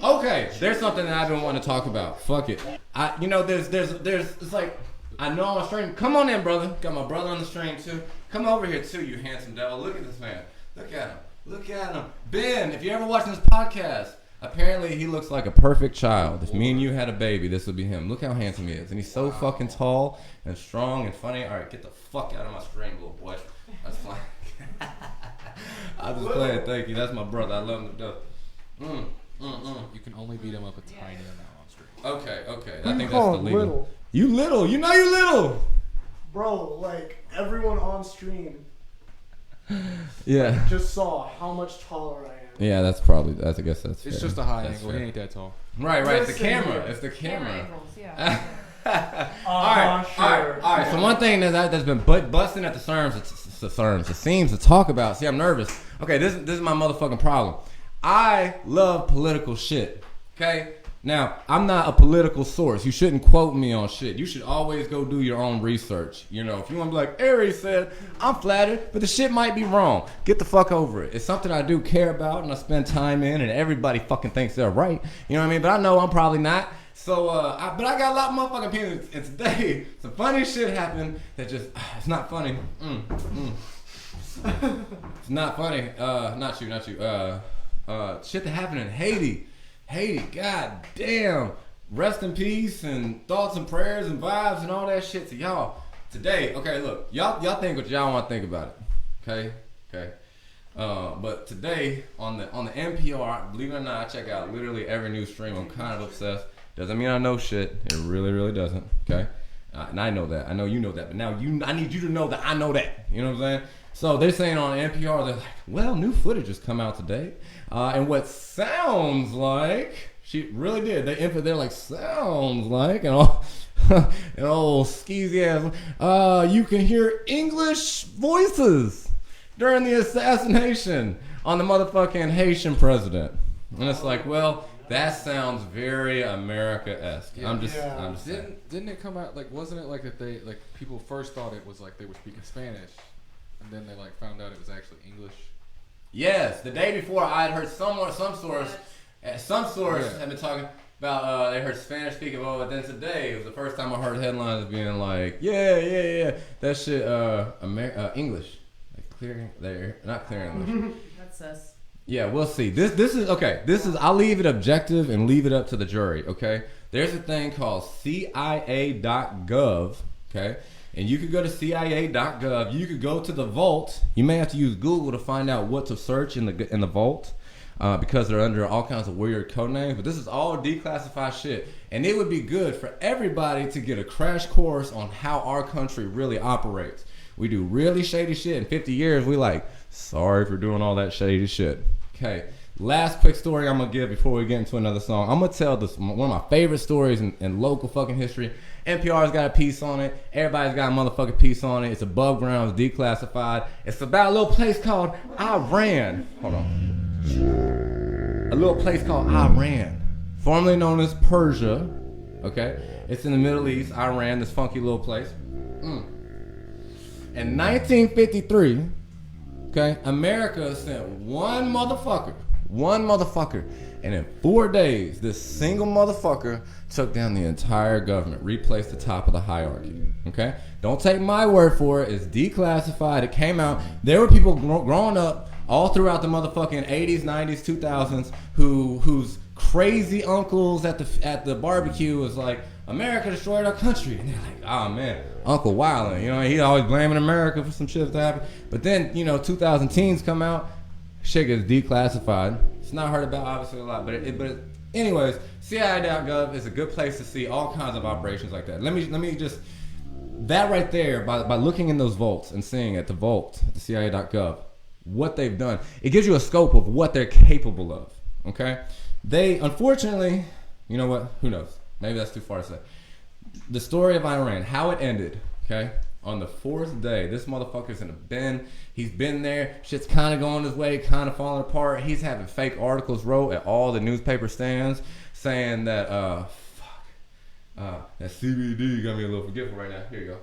Okay, there's something that I've been wanting to talk about. Fuck it. There's it's like, I know I'm on stream. Come on in, brother. Got my brother on the stream too. Come over here too, you handsome devil. Look at this man. Look at him. Look at him. Ben, if you're ever watching this podcast, apparently he looks like a perfect child. If me and you had a baby, this would be him. Look how handsome he is. And he's so fucking tall and strong and funny. All right, get the fuck out of my stream, little boy. That's fine. I'm just playing. Thank you. That's my brother. I love him to death. You can only beat him up a tiny amount on stream. Okay. I think that's the legal. Little? You little. You know you little. Bro, like, everyone on stream Yeah. just saw how much taller I am. Yeah, that's probably. I guess that's. It's fair. just a high That's angle. fair. He ain't that tall. Right. It's the Listen camera. here. It's the camera. Angles, yeah. Sure. All right. So one thing that's been busting at the seams to talk about. See, I'm nervous. Okay, this is my motherfucking problem. I love political shit. Okay. Now, I'm not a political source. You shouldn't quote me on shit. You should always go do your own research. You know, if you want to be like, Aries said, I'm flattered, but the shit might be wrong. Get the fuck over it. It's something I do care about and I spend time in, and everybody fucking thinks they're right. You know what I mean? But I know I'm probably not. So, but I got a lot of motherfucking opinions. And today, some funny shit happened that just, it's not funny. It's not funny. Not you. Shit that happened in Haiti. God damn. Rest in peace and thoughts and prayers and vibes and all that shit to y'all. Today, okay, look, y'all think what y'all want to think about it. Okay. But today on the NPR, believe it or not, I check out literally every news stream. I'm kind of obsessed. Doesn't mean I know shit. It really doesn't. Okay. And I know that. I know you know that. But now I need you to know that I know that. You know what I'm saying? So they're saying on NPR, they're like, well, new footage has come out today. And what sounds like, she really did. They're like, sounds like, and all, and old skeezy ass, you can hear English voices during the assassination on the motherfucking Haitian president. And it's like, well, that sounds very America-esque. Yeah. I'm just saying. Didn't it come out, like, wasn't it like that they, like, people first thought it was like they were speaking Spanish, and then they like found out it was actually English? Yes, the day before I had heard some source had been talking about they heard Spanish speaking, but then today it was the first time I heard headlines being like, yeah, that shit, English, like clear, they're not clear English. That's us. Yeah, we'll see. This is okay. I'll leave it objective and leave it up to the jury. Okay, there's a thing called CIA.gov. Okay. And you could go to CIA.gov. You could go to the vault. You may have to use Google to find out what to search in the vault because they're under all kinds of weird code names. But this is all declassified shit. And it would be good for everybody to get a crash course on how our country really operates. We do really shady shit. In 50 years, we like, sorry for doing all that shady shit. Okay. Last quick story I'm going to give before we get into another song. I'm going to tell this one of my favorite stories in local fucking history. NPR's got a piece on it. Everybody's got a motherfucking piece on it. It's above ground. It's declassified. It's about a little place called Iran. Hold on. A little place called Iran, formerly known as Persia. Okay? It's in the Middle East. Iran, this funky little place. In 1953, okay, America sent one motherfucker, and in 4 days, this single motherfucker took down the entire government, replaced the top of the hierarchy. Okay, don't take my word for it. It's declassified. It came out. There were people growing up all throughout the motherfucking 80s, 90s, 2000s whose crazy uncles at the barbecue was like, America destroyed our country, and they're like, oh man, Uncle Wildin', you know, he always blaming America for some shit that happened. But then, 2000 teens come out, shit gets declassified. It's not heard about obviously a lot, but anyways, CIA.gov is a good place to see all kinds of operations like that. Let me just that right there by looking in those vaults and seeing at the vault, the CIA.gov, what they've done. It gives you a scope of what they're capable of. Okay, they unfortunately, you know what? Who knows? Maybe that's too far to say. The story of Iran, how it ended. Okay. On the 4th day, this motherfucker's in a bin. He's been there. Shit's kind of going his way, kind of falling apart. He's having fake articles wrote at all the newspaper stands saying that, that CBD got me a little forgetful right now. Here you go.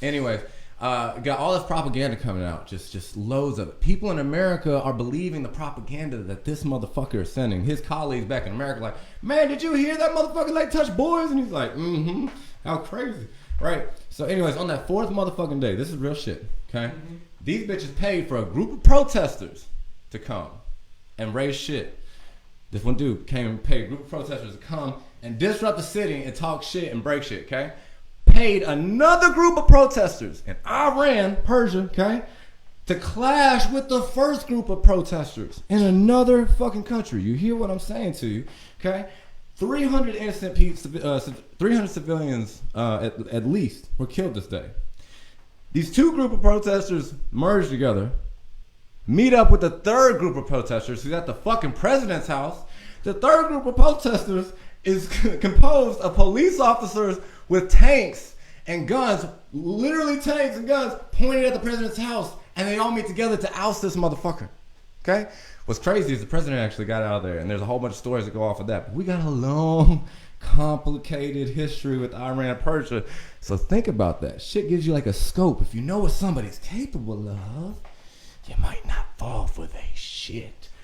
Anyways, Got all this propaganda coming out, just loads of it. People in America are believing the propaganda that this motherfucker is sending. His colleagues back in America like, man, did you hear that motherfucker like touch boys? And he's like, mm-hmm, how crazy, right? So anyways, on that fourth motherfucking day, this is real shit, okay? These bitches paid for a group of protesters to come and raise shit. This one dude came and paid a group of protesters to come and disrupt the city and talk shit and break shit, okay? Paid another group of protesters in Iran, Persia, okay, to clash with the first group of protesters in another fucking country. You hear what I'm saying to you, okay? 300 innocent people, 300 civilians at least were killed this day. These two group of protesters merge together, meet up with the third group of protesters who's at the fucking president's house. The third group of protesters is composed of police officers with tanks and guns, literally tanks and guns pointed at the president's house, and they all meet together to oust this motherfucker. Okay? What's crazy is the president actually got out of there, and there's a whole bunch of stories that go off of that. But we got a long, complicated history with Iran and Persia. So think about that. Shit gives you like a scope. If you know what somebody's capable of, you might not fall for they shit.